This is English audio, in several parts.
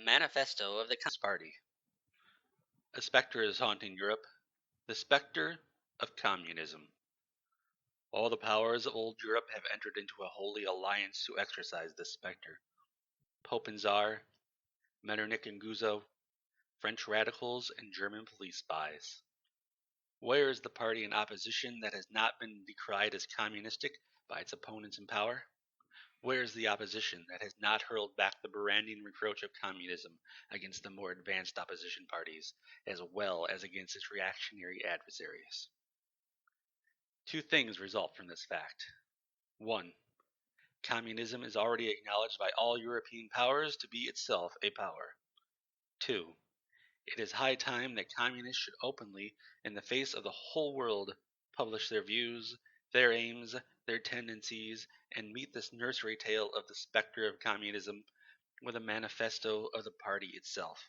Manifesto of the Communist Party. A spectre is haunting Europe, the spectre of communism. All the powers of old Europe have entered into a holy alliance to exorcise this spectre. Pope and Tsar, Metternich and Guzo, French radicals, and German police spies. Where is the party in opposition that has not been decried as communistic by its opponents in power? Where is the opposition that has not hurled back the branding reproach of communism against the more advanced opposition parties, as well as against its reactionary adversaries? Two things result from this fact. 1. Communism is already acknowledged by all European powers to be itself a power. 2. It is high time that communists should openly, in the face of the whole world, publish their views, their aims, their tendencies, and meet this nursery tale of the spectre of communism with a manifesto of the party itself.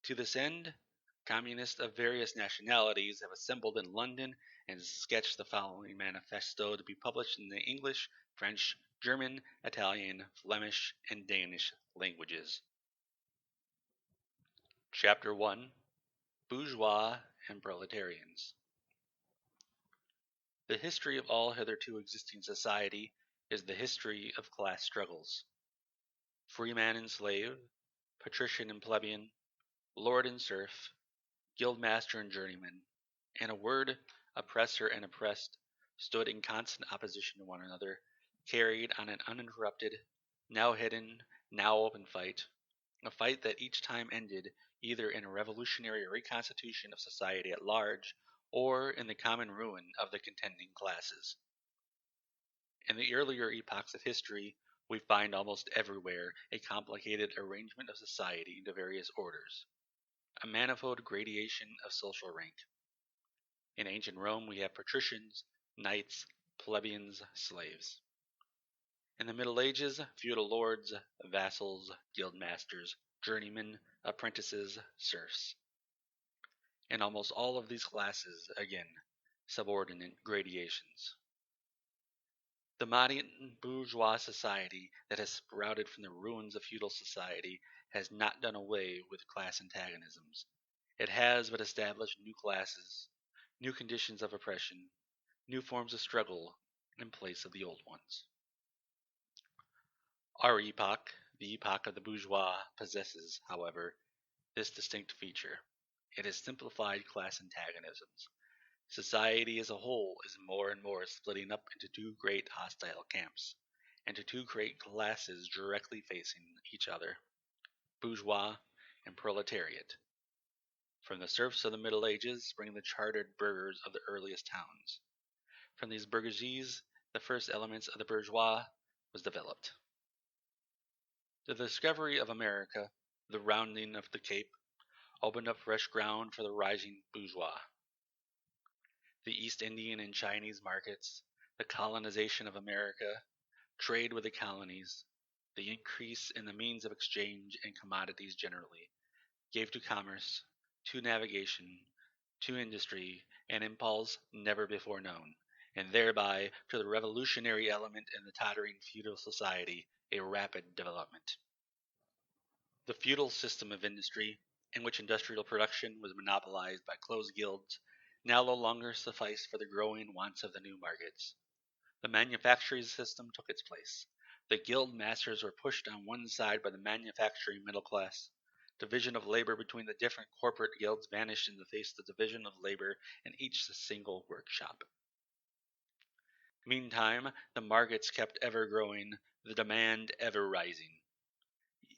To this end, communists of various nationalities have assembled in London and sketched the following manifesto to be published in the English, French, German, Italian, Flemish, and Danish languages. Chapter 1: Bourgeois and Proletarians. The history of all hitherto existing society is the history of class struggles. Freeman and slave, patrician and plebeian, lord and serf, guildmaster and journeyman, in a word, oppressor and oppressed, stood in constant opposition to one another, carried on an uninterrupted, now hidden, now open fight, a fight that each time ended either in a revolutionary reconstitution of society at large, or in the common ruin of the contending classes. In the earlier epochs of history, we find almost everywhere a complicated arrangement of society into various orders, a manifold gradation of social rank. In ancient Rome, we have patricians, knights, plebeians, slaves. In the Middle Ages, feudal lords, vassals, guildmasters, journeymen, apprentices, serfs. In almost all of these classes, again, subordinate gradations. The modern bourgeois society that has sprouted from the ruins of feudal society has not done away with class antagonisms. It has but established new classes, new conditions of oppression, new forms of struggle in place of the old ones. Our epoch, the epoch of the bourgeois, possesses, however, this distinct feature. It has simplified class antagonisms. Society as a whole is more and more splitting up into two great hostile camps, into two great classes directly facing each other, bourgeois and proletariat. From the serfs of the Middle Ages spring the chartered burghers of the earliest towns. From these bourgeoisies, the first elements of the bourgeois was developed. The discovery of America, the rounding of the Cape, opened up fresh ground for the rising bourgeois. The East Indian and Chinese markets, the colonization of America, trade with the colonies, the increase in the means of exchange and commodities generally, gave to commerce, to navigation, to industry, an impulse never before known, and thereby to the revolutionary element in the tottering feudal society a rapid development. The feudal system of industry, in which industrial production was monopolized by closed guilds, now no longer sufficed for the growing wants of the new markets. The manufacturing system took its place. The guild masters were pushed on one side by the manufacturing middle class. Division of labor between the different corporate guilds vanished in the face of the division of labor in each single workshop. Meantime, the markets kept ever growing, the demand ever rising.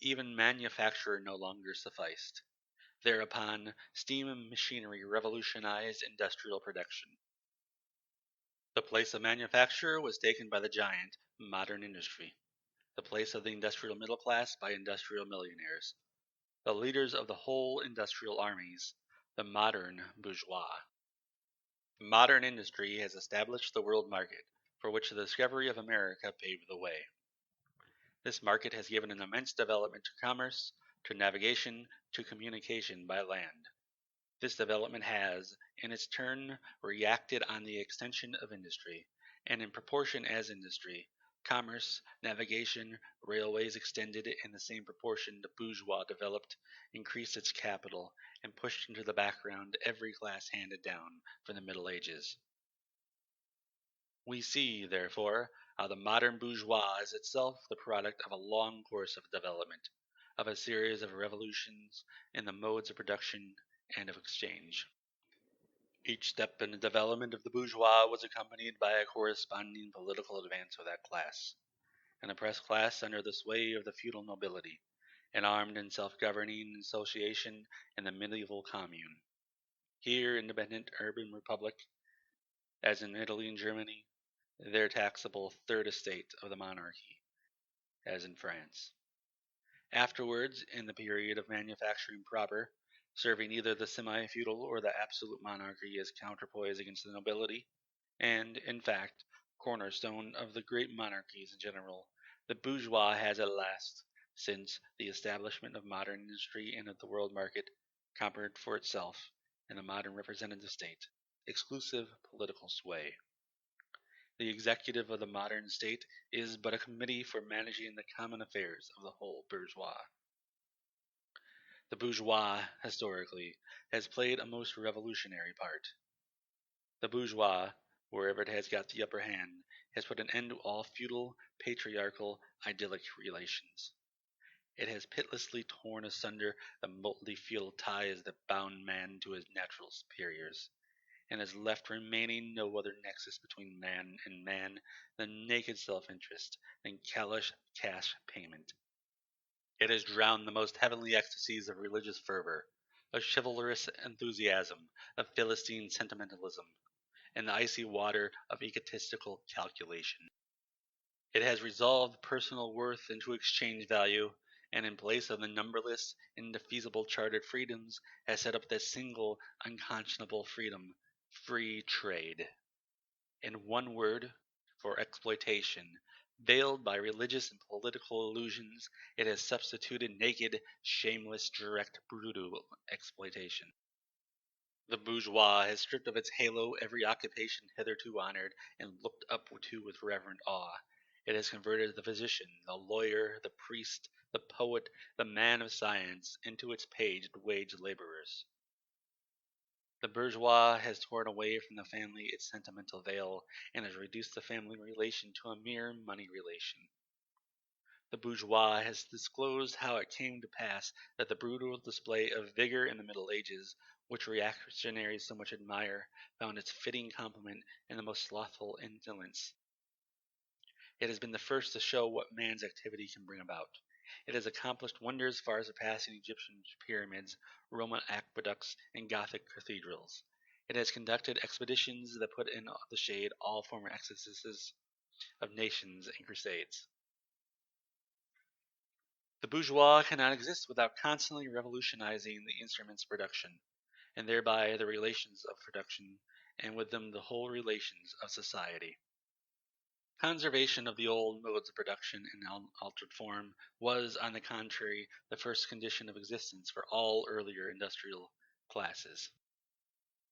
Even manufacture no longer sufficed. Thereupon, steam and machinery revolutionized industrial production. The place of manufacture was taken by the giant, modern industry. The place of the industrial middle class by industrial millionaires. The leaders of the whole industrial armies, the modern bourgeois. Modern industry has established the world market, for which the discovery of America paved the way. This market has given an immense development to commerce, to navigation, to communication by land. This development has, in its turn, reacted on the extension of industry, and in proportion as industry, Commerce, navigation, railways extended in the same proportion the bourgeois developed, increased its capital, and pushed into the background every class handed down from the Middle Ages. We see, therefore, how the modern bourgeois is itself the product of a long course of development, of a series of revolutions in the modes of production and of exchange. Each step in the development of the bourgeois was accompanied by a corresponding political advance of that class. An oppressed class under the sway of the feudal nobility, an armed and self-governing association in the medieval commune. Here, independent urban republic, as in Italy and Germany, their taxable third estate of the monarchy, as in France. Afterwards, in the period of manufacturing proper, serving either the semi-feudal or the absolute monarchy as counterpoise against the nobility, and, in fact, cornerstone of the great monarchies in general, the bourgeois has at last, since the establishment of modern industry and of the world market, conquered for itself, in the modern representative state, exclusive political sway. The executive of the modern state is but a committee for managing the common affairs of the whole bourgeois. The bourgeois, historically, has played a most revolutionary part. The bourgeois, wherever it has got the upper hand, has put an end to all feudal, patriarchal, idyllic relations. It has pitilessly torn asunder the motley feudal ties that bound man to his natural superiors, and has left remaining no other nexus between man and man than naked self-interest and callous cash payment. It has drowned the most heavenly ecstasies of religious fervor, of chivalrous enthusiasm, of Philistine sentimentalism, in the icy water of egotistical calculation. It has resolved personal worth into exchange value, and in place of the numberless, indefeasible chartered freedoms, has set up that single, unconscionable freedom, free trade. In one word, for exploitation, veiled by religious and political illusions, it has substituted naked, shameless, direct, brutal exploitation. The bourgeois has stripped of its halo every occupation hitherto honored and looked up to with reverent awe. It has converted the physician, the lawyer, the priest, the poet, the man of science into its paid wage laborers. The bourgeois has torn away from the family its sentimental veil, and has reduced the family relation to a mere money relation. The bourgeois has disclosed how it came to pass that the brutal display of vigor in the Middle Ages, which reactionaries so much admire, found its fitting complement in the most slothful indolence. It has been the first to show what man's activity can bring about. It has accomplished wonders far surpassing Egyptian pyramids, Roman aqueducts, and Gothic cathedrals. It has conducted expeditions that put in the shade all former excesses of nations and crusades. The bourgeois cannot exist without constantly revolutionizing the instruments of production, and thereby the relations of production, and with them the whole relations of society. Conservation of the old modes of production in altered form was, on the contrary, the first condition of existence for all earlier industrial classes.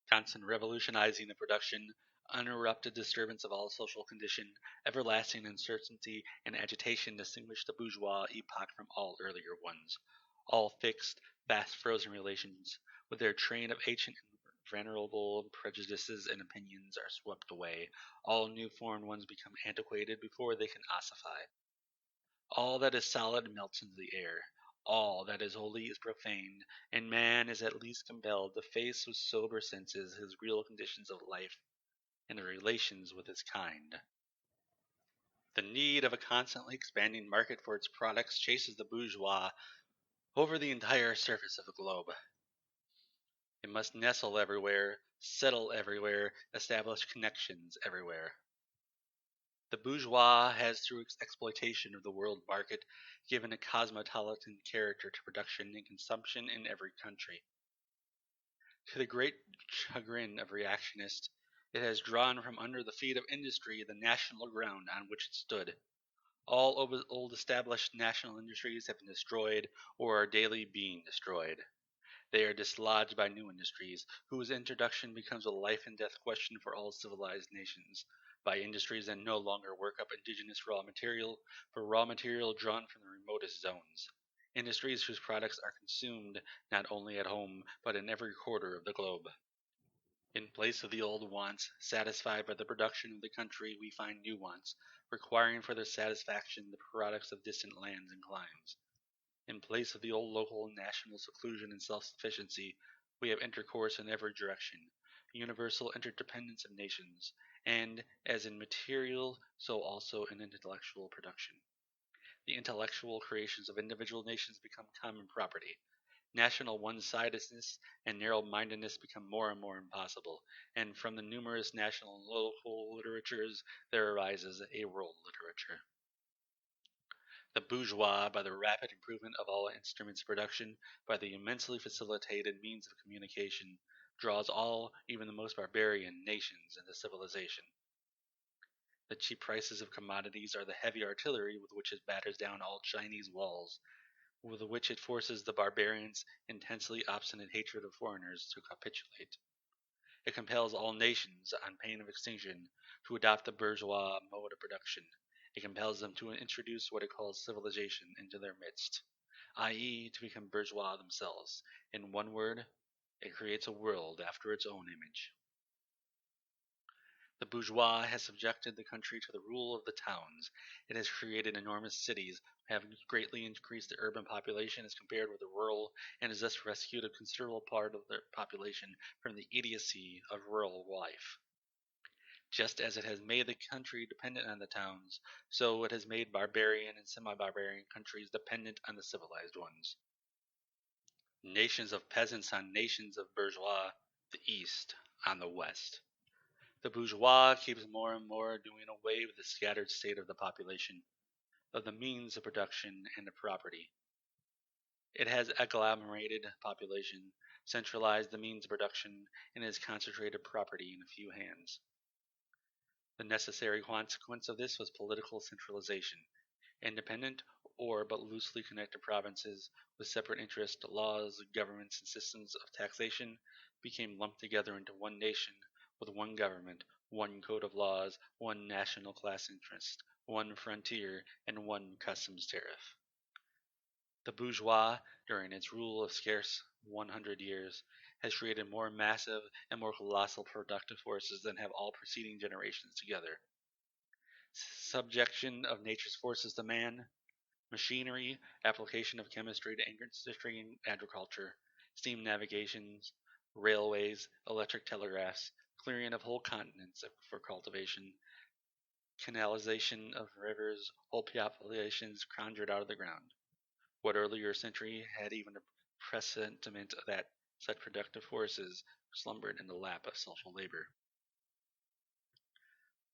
Constant revolutionizing of production, uninterrupted disturbance of all social condition, everlasting uncertainty and agitation distinguish the bourgeois epoch from all earlier ones. All fixed, fast frozen relations, with their train of ancient and venerable prejudices and opinions, are swept away. All new formed ones become antiquated before they can ossify. All that is solid melts into the air. All that is holy is profaned, and man is at least compelled to face with sober senses his real conditions of life and his relations with his kind. The need of a constantly expanding market for its products chases the bourgeois over the entire surface of the globe. It must nestle everywhere, settle everywhere, establish connections everywhere. The bourgeois has, through its exploitation of the world market, given a cosmopolitan character to production and consumption in every country. To the great chagrin of reactionists, it has drawn from under the feet of industry the national ground on which it stood. All old established national industries have been destroyed or are daily being destroyed. They are dislodged by new industries, whose introduction becomes a life and death question for all civilized nations. by industries that no longer work up indigenous raw material, but raw material drawn from the remotest zones. Industries whose products are consumed not only at home, but in every quarter of the globe. In place of the old wants satisfied by the production of the country, we find new wants, requiring for their satisfaction the products of distant lands and climes. In place of the old local and national seclusion and self-sufficiency, we have intercourse in every direction, universal interdependence of nations, and, as in material, so also in intellectual production. The intellectual creations of individual nations become common property. National one-sidedness and narrow-mindedness become more and more impossible, and from the numerous national and local literatures there arises a world literature. The bourgeois, by the rapid improvement of all instruments of production, by the immensely facilitated means of communication, draws all, even the most barbarian, nations into civilization. The cheap prices of commodities are the heavy artillery with which it batters down all Chinese walls, with which it forces the barbarians' intensely obstinate hatred of foreigners to capitulate. It compels all nations, on pain of extinction, to adopt the bourgeois mode of production. It compels them to introduce what it calls civilization into their midst, i.e., to become bourgeois themselves. In one word, it creates a world after its own image. The bourgeois has subjected the country to the rule of the towns. It has created enormous cities, have greatly increased the urban population as compared with the rural, and has thus rescued a considerable part of their population from the idiocy of rural life. Just as it has made the country dependent on the towns, so it has made barbarian and semi-barbarian countries dependent on the civilized ones. Nations of peasants on nations of bourgeois, the East on the West. The bourgeois keeps more and more doing away with the scattered state of the population, of the means of production and of property. It has agglomerated population, centralized the means of production, and has concentrated property in a few hands. The necessary consequence of this was political centralization. Independent or but loosely connected provinces with separate interests, laws, governments, and systems of taxation became lumped together into one nation with one government, one code of laws, one national class interest, one frontier, and one customs tariff. The bourgeois, during its rule of scarce 100 years, has created more massive and more colossal productive forces than have all preceding generations together. Subjection of nature's forces to man, machinery, application of chemistry to industry and agriculture, steam navigations, railways, electric telegraphs, clearing of whole continents for cultivation, canalization of rivers, whole populations conjured out of the ground. What earlier century had even a presentiment that such productive forces slumbered in the lap of social labor?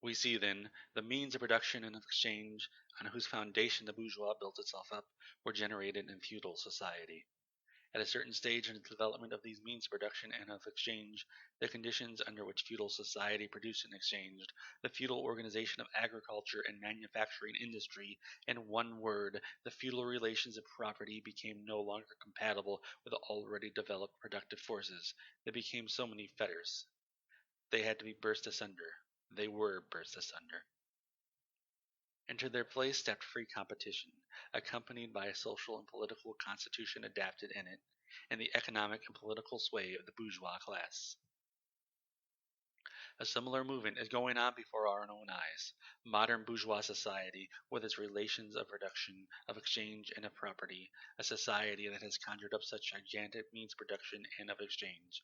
We see, then, the means of production and of exchange on whose foundation the bourgeois built itself up were generated in feudal society. At a certain stage in the development of these means of production and of exchange, the conditions under which feudal society produced and exchanged, the feudal organization of agriculture and manufacturing industry, in one word, the feudal relations of property became no longer compatible with the already developed productive forces. They became so many fetters. They had to be burst asunder. They were burst asunder. Into their place stepped free competition, accompanied by a social and political constitution adapted in it, and the economic and political sway of the bourgeois class. A similar movement is going on before our own eyes. Modern bourgeois society, with its relations of production, of exchange, and of property, a society that has conjured up such gigantic means of production and of exchange,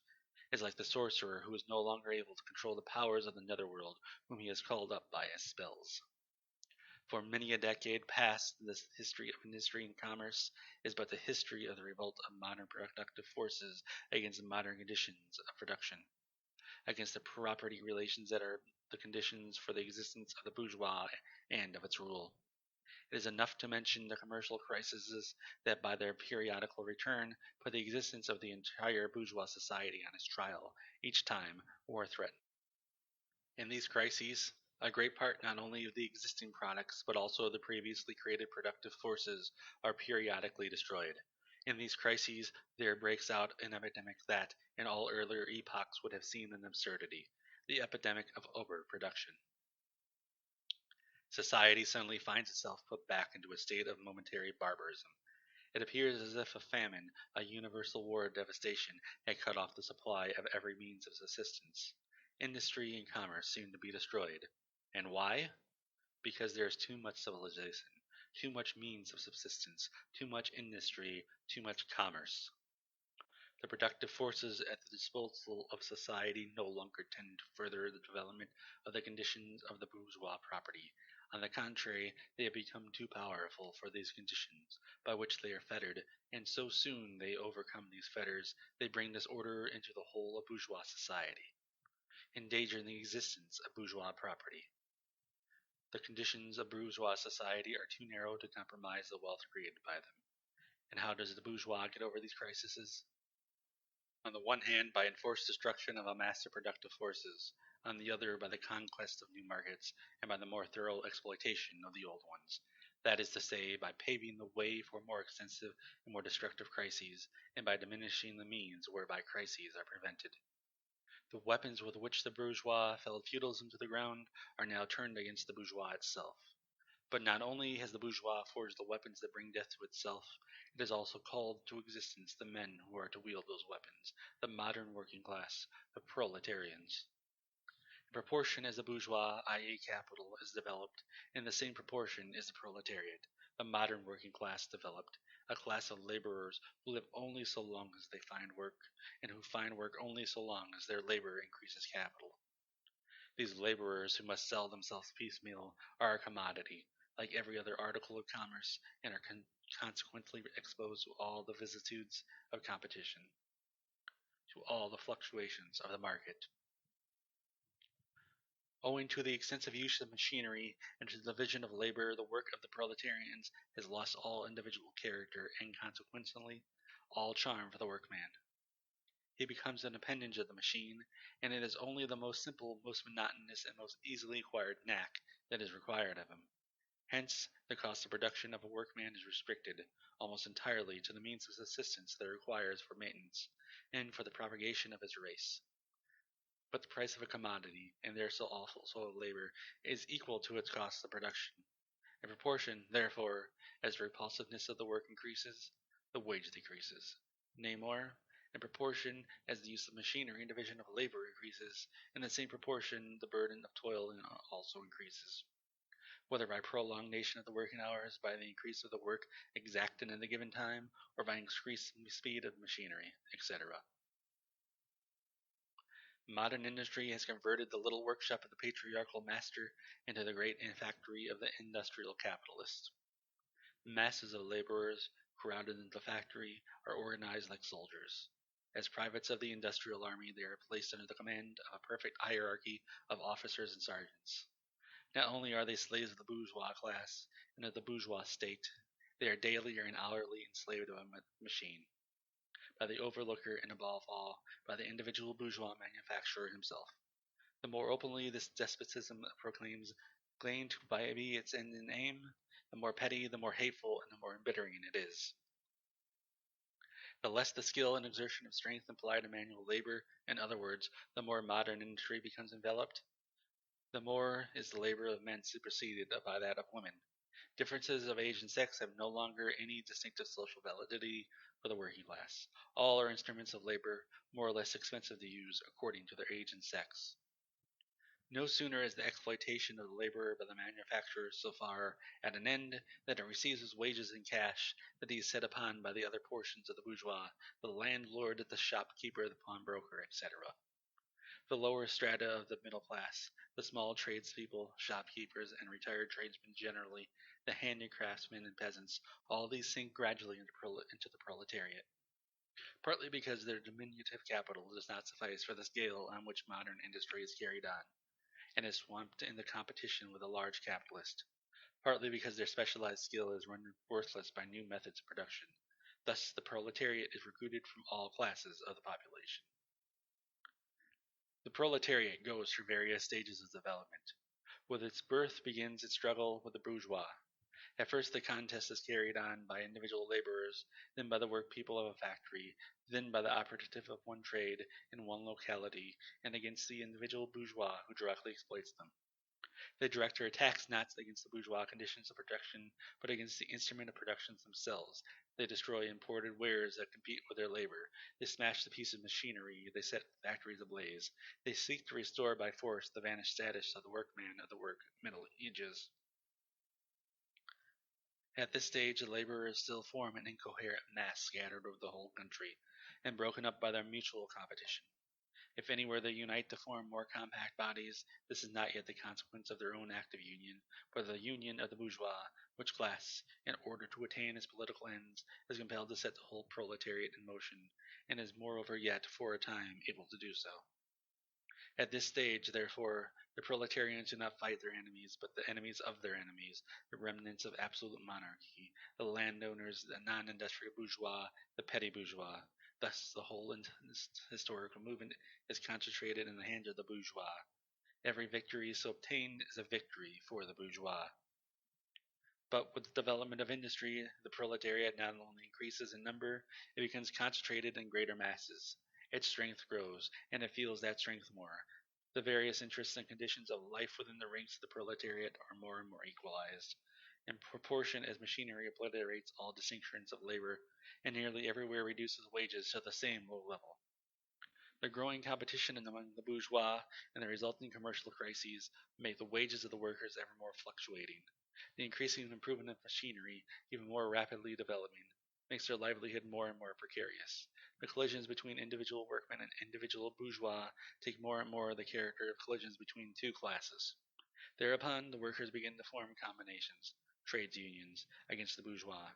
is like the sorcerer who is no longer able to control the powers of the netherworld, whom he has called up by his spells. For many a decade past, this history of industry and commerce is but the history of the revolt of modern productive forces against modern conditions of production, against the property relations that are the conditions for the existence of the bourgeois and of its rule. It is enough to mention the commercial crises that by their periodical return put the existence of the entire bourgeois society on its trial, each time war threatened. In these crises, a great part not only of the existing products but also of the previously created productive forces are periodically destroyed. In these crises, there breaks out an epidemic that, in all earlier epochs, would have seemed an absurdity, the epidemic of overproduction. Society suddenly finds itself put back into a state of momentary barbarism. It appears as if a famine, a universal war of devastation, had cut off the supply of every means of subsistence. Industry and commerce seem to be destroyed. And why? Because there is too much civilization, too much means of subsistence, too much industry, too much commerce. The productive forces at the disposal of society no longer tend to further the development of the conditions of the bourgeois property. On the contrary, they have become too powerful for these conditions by which they are fettered, and so soon they overcome these fetters, they bring disorder into the whole of bourgeois society, endangering the existence of bourgeois property. The conditions of bourgeois society are too narrow to compromise the wealth created by them. And how does the bourgeois get over these crises? On the one hand, by enforced destruction of a mass of productive forces, on the other, by the conquest of new markets, and by the more thorough exploitation of the old ones. That is to say, by paving the way for more extensive and more destructive crises, and by diminishing the means whereby crises are prevented. The weapons with which the bourgeois felled feudalism to the ground are now turned against the bourgeois itself. But not only has the bourgeois forged the weapons that bring death to itself, it has also called to existence the men who are to wield those weapons, the modern working class, the proletarians. In proportion as the bourgeois, i.e. capital, is developed, in the same proportion is the proletariat, the modern working class, developed, a class of laborers who live only so long as they find work, and who find work only so long as their labor increases capital. These laborers who must sell themselves piecemeal are a commodity, like every other article of commerce, and are consequently exposed to all the vicissitudes of competition, to all the fluctuations of the market. Owing to the extensive use of machinery and to the division of labor, the work of the proletarians has lost all individual character and consequently all charm for the workman. He becomes an appendage of the machine, and it is only the most simple, most monotonous, and most easily acquired knack that is required of him. Hence, the cost of production of a workman is restricted almost entirely to the means of subsistence that it requires for maintenance and for the propagation of his race. But the price of a commodity, and therefore also of labor, is equal to its cost of production. In proportion, therefore, as the repulsiveness of the work increases, the wage decreases. Nay more, in proportion as the use of machinery and division of labor increases, in the same proportion the burden of toil also increases, whether by prolongation of the working hours, by the increase of the work exacted in a given time, or by increased speed of machinery, etc. Modern industry has converted the little workshop of the patriarchal master into the great factory of the industrial capitalist. Masses of laborers, crowded into the factory, are organized like soldiers. As privates of the industrial army, they are placed under the command of a perfect hierarchy of officers and sergeants. Not only are they slaves of the bourgeois class and of the bourgeois state, they are daily or hourly enslaved to a machine, by the overlooker, and above all, by the individual bourgeois manufacturer himself. The more openly this despotism proclaims gain to be its end and aim, the more petty, the more hateful, and the more embittering it is. The less the skill and exertion of strength applied to manual labor, in other words, the more modern industry becomes enveloped, the more is the labor of men superseded by that of women. Differences of age and sex have no longer any distinctive social validity for the working class. All are instruments of labor, more or less expensive to use according to their age and sex. No sooner is the exploitation of the laborer by the manufacturer so far at an end that it receives his wages in cash, that he is set upon by the other portions of the bourgeois, the landlord, the shopkeeper, the pawnbroker, etc. The lower strata of the middle class, the small tradespeople, shopkeepers, and retired tradesmen generally, the handicraftsmen and peasants, all these sink gradually into the proletariat, partly because their diminutive capital does not suffice for the scale on which modern industry is carried on, and is swamped in the competition with a large capitalist, partly because their specialized skill is rendered worthless by new methods of production. Thus, the proletariat is recruited from all classes of the population. The proletariat goes through various stages of development. With its birth begins its struggle with the bourgeois. At first the contest is carried on by individual laborers, then by the workpeople of a factory, then by the operative of one trade in one locality, and against the individual bourgeois who directly exploits them. They direct their attacks not against the bourgeois conditions of production, but against the instrument of production themselves. They destroy imported wares that compete with their labor. They smash the piece of machinery. They set factories ablaze. They seek to restore by force the vanished status of the workman of the Middle Ages. At this stage, the laborers still form an incoherent mass scattered over the whole country, and broken up by their mutual competition. If anywhere they unite to form more compact bodies, this is not yet the consequence of their own active union, but the union of the bourgeois, which class, in order to attain its political ends, is compelled to set the whole proletariat in motion, and is moreover yet, for a time, able to do so. At this stage, therefore, the proletarians do not fight their enemies, but the enemies of their enemies, the remnants of absolute monarchy, the landowners, the non-industrial bourgeois, the petty bourgeois. Thus, the whole historical movement is concentrated in the hands of the bourgeois. Every victory so obtained is a victory for the bourgeois. But with the development of industry, the proletariat not only increases in number, it becomes concentrated in greater masses. Its strength grows, and it feels that strength more. The various interests and conditions of life within the ranks of the proletariat are more and more equalized, in proportion as machinery obliterates all distinctions of labor, and nearly everywhere reduces wages to the same low level. The growing competition among the bourgeois and the resulting commercial crises make the wages of the workers ever more fluctuating. The increasing improvement of machinery, even more rapidly developing, makes their livelihood more and more precarious. The collisions between individual workmen and individual bourgeois take more and more the character of collisions between two classes. Thereupon, the workers begin to form combinations, trades unions, against the bourgeois.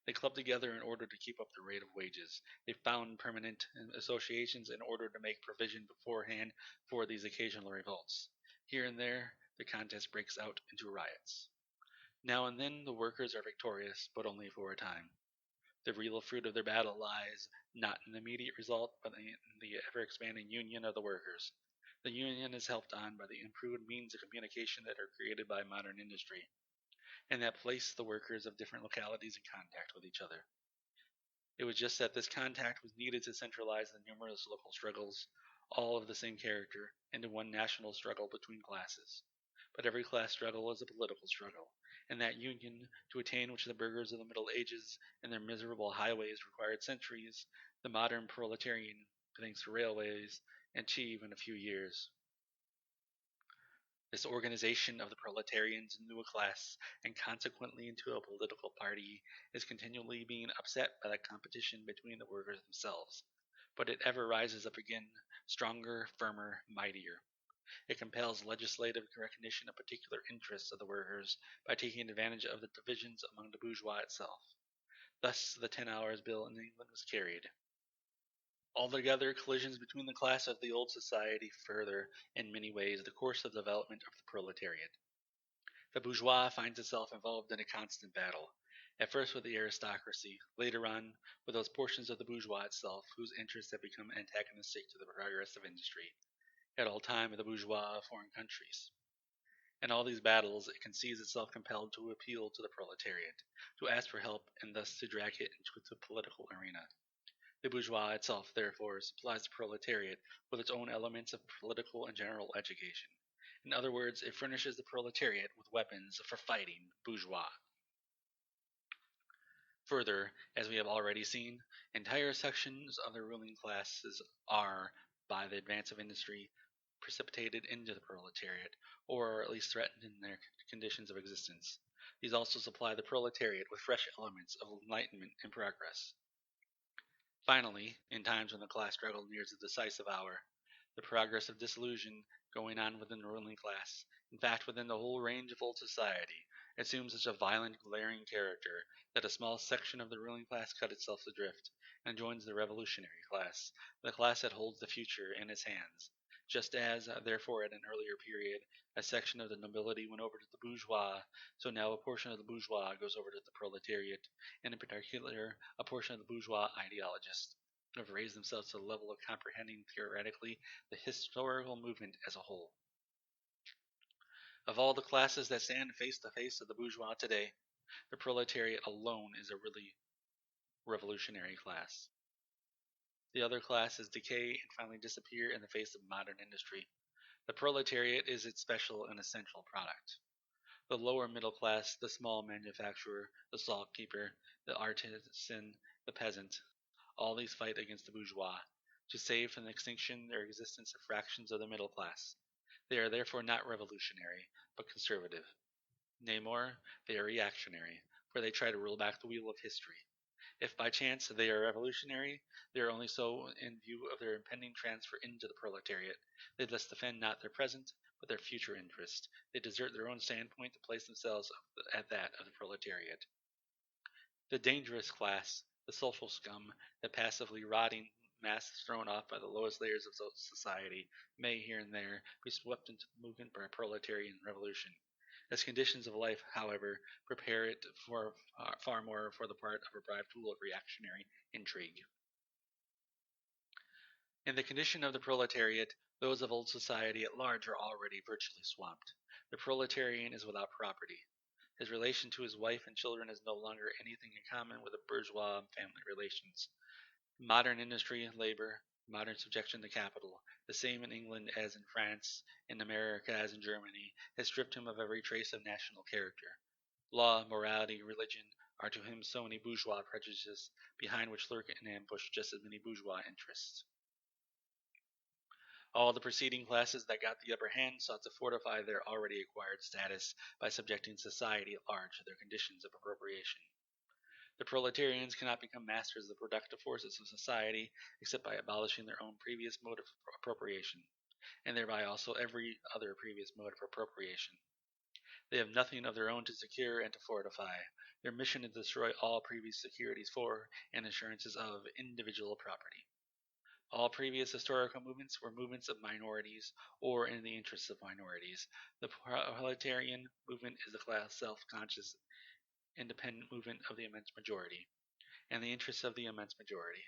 They club together in order to keep up the rate of wages. They found permanent associations in order to make provision beforehand for these occasional revolts. Here and there, the contest breaks out into riots. Now and then the workers are victorious, but only for a time. The real fruit of their battle lies not in the immediate result, but in the ever-expanding union of the workers. The union is helped on by the improved means of communication that are created by modern industry, and that place the workers of different localities in contact with each other. It was just that this contact was needed to centralize the numerous local struggles, all of the same character, into one national struggle between classes. But every class struggle is a political struggle, and that union, to attain which the burghers of the Middle Ages and their miserable highways required centuries, the modern proletarian, thanks to railways, achieve in a few years. This organization of the proletarians into a class, and consequently into a political party, is continually being upset by the competition between the workers themselves. But it ever rises up again, stronger, firmer, mightier. It compels legislative recognition of particular interests of the workers by taking advantage of the divisions among the bourgeois itself. Thus the 10 Hours Bill in England was carried. Altogether, collisions between the class of the old society further, in many ways, the course of development of the proletariat. The bourgeois finds itself involved in a constant battle, at first with the aristocracy, later on with those portions of the bourgeois itself whose interests have become antagonistic to the progress of industry, at all times with the bourgeois of foreign countries. In all these battles, it conceives itself compelled to appeal to the proletariat, to ask for help, and thus to drag it into the political arena. The bourgeois itself, therefore, supplies the proletariat with its own elements of political and general education. In other words, it furnishes the proletariat with weapons for fighting bourgeois. Further, as we have already seen, entire sections of the ruling classes are, by the advance of industry, precipitated into the proletariat, or are at least threatened in their conditions of existence. These also supply the proletariat with fresh elements of enlightenment and progress. Finally, in times when the class struggle nears the decisive hour, the progress of disillusion going on within the ruling class, in fact within the whole range of old society, assumes such a violent, glaring character that a small section of the ruling class cut itself adrift and joins the revolutionary class, the class that holds the future in its hands. Just as, therefore, at an earlier period, a section of the nobility went over to the bourgeois, so now a portion of the bourgeois goes over to the proletariat, and in particular, a portion of the bourgeois ideologists have raised themselves to the level of comprehending theoretically the historical movement as a whole. Of all the classes that stand face to face with the bourgeois today, the proletariat alone is a really revolutionary class. The other classes decay and finally disappear in the face of modern industry. The proletariat is its special and essential product. The lower middle class, the small manufacturer, the shopkeeper, the artisan, the peasant, all these fight against the bourgeois to save from extinction their existence of fractions of the middle class. They are therefore not revolutionary, but conservative. Nay more, they are reactionary, for they try to roll back the wheel of history. If by chance they are revolutionary, they are only so in view of their impending transfer into the proletariat. They thus defend not their present, but their future interest. They desert their own standpoint to place themselves at that of the proletariat. The dangerous class, the social scum, the passively rotting masses thrown off by the lowest layers of society, may here and there be swept into the movement by a proletarian revolution. As conditions of life, however, prepare it for far more for the part of a bribed tool of reactionary intrigue. In the condition of the proletariat, those of old society at large are already virtually swamped. The proletarian is without property. His relation to his wife and children has no longer anything in common with the bourgeois family relations. Modern industry, labor, modern subjection to capital, the same in England as in France, in America as in Germany, has stripped him of every trace of national character. Law, morality, religion are to him so many bourgeois prejudices, behind which lurk in ambush just as many bourgeois interests. All the preceding classes that got the upper hand sought to fortify their already acquired status by subjecting society at large to their conditions of appropriation. The proletarians cannot become masters of the productive forces of society except by abolishing their own previous mode of appropriation, and thereby also every other previous mode of appropriation. They have nothing of their own to secure and to fortify. Their mission is to destroy all previous securities for and assurances of individual property. All previous historical movements were movements of minorities or in the interests of minorities. The proletarian movement is the class self-conscious, independent movement of the immense majority, and the interests of the immense majority.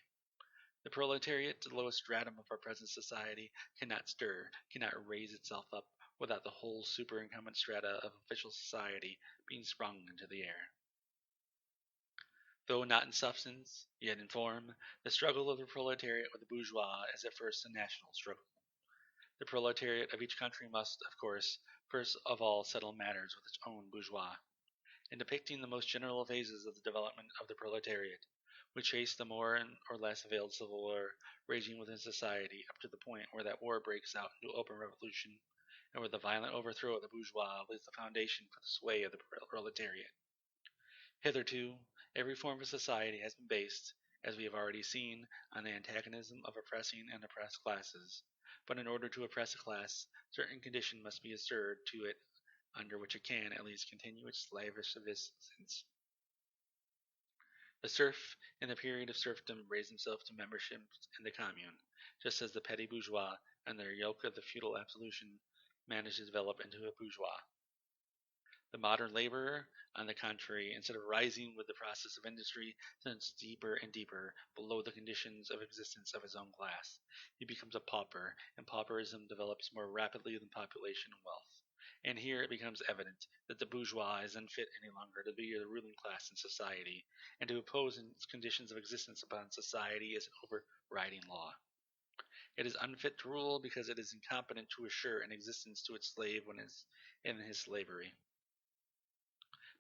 The proletariat, the lowest stratum of our present society, cannot stir, cannot raise itself up without the whole superincumbent strata of official society being sprung into the air. Though not in substance, yet in form, the struggle of the proletariat with the bourgeois is at first a national struggle. The proletariat of each country must, of course, first of all settle matters with its own bourgeois. In depicting the most general phases of the development of the proletariat, we trace the more or less veiled civil war raging within society up to the point where that war breaks out into open revolution, and where the violent overthrow of the bourgeois lays the foundation for the sway of the proletariat. Hitherto, every form of society has been based, as we have already seen, on the antagonism of oppressing and oppressed classes. But in order to oppress a class, certain conditions must be assured to it under which it can at least continue its slavish existence. The serf, in the period of serfdom, raised himself to membership in the commune, just as the petty bourgeois, under the yoke of the feudal absolution, managed to develop into a bourgeois. The modern laborer, on the contrary, instead of rising with the process of industry, sinks deeper and deeper below the conditions of existence of his own class. He becomes a pauper, and pauperism develops more rapidly than population and wealth. And here it becomes evident that the bourgeois is unfit any longer to be the ruling class in society, and to impose its conditions of existence upon society as an overriding law. It is unfit to rule because it is incompetent to assure an existence to its slave when it is in his slavery,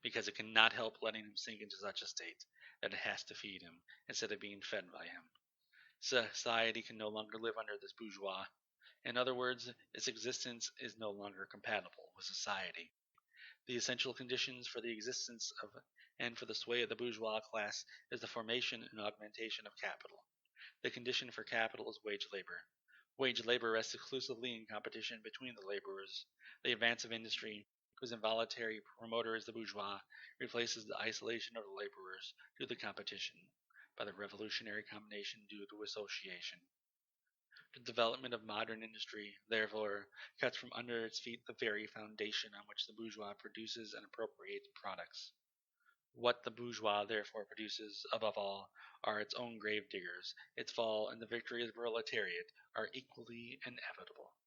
because it cannot help letting him sink into such a state that it has to feed him instead of being fed by him. Society can no longer live under this bourgeois. In other words, its existence is no longer compatible with society. The essential conditions for the existence of and for the sway of the bourgeois class is the formation and augmentation of capital. The condition for capital is wage labor. Wage labor rests exclusively in competition between the laborers. The advance of industry, whose involuntary promoter is the bourgeois, replaces the isolation of the laborers due to competition by the revolutionary combination due to association. The development of modern industry, therefore, cuts from under its feet the very foundation on which the bourgeois produces and appropriates products. What the bourgeois therefore produces, above all, are its own grave diggers. Its fall and the victory of the proletariat are equally inevitable.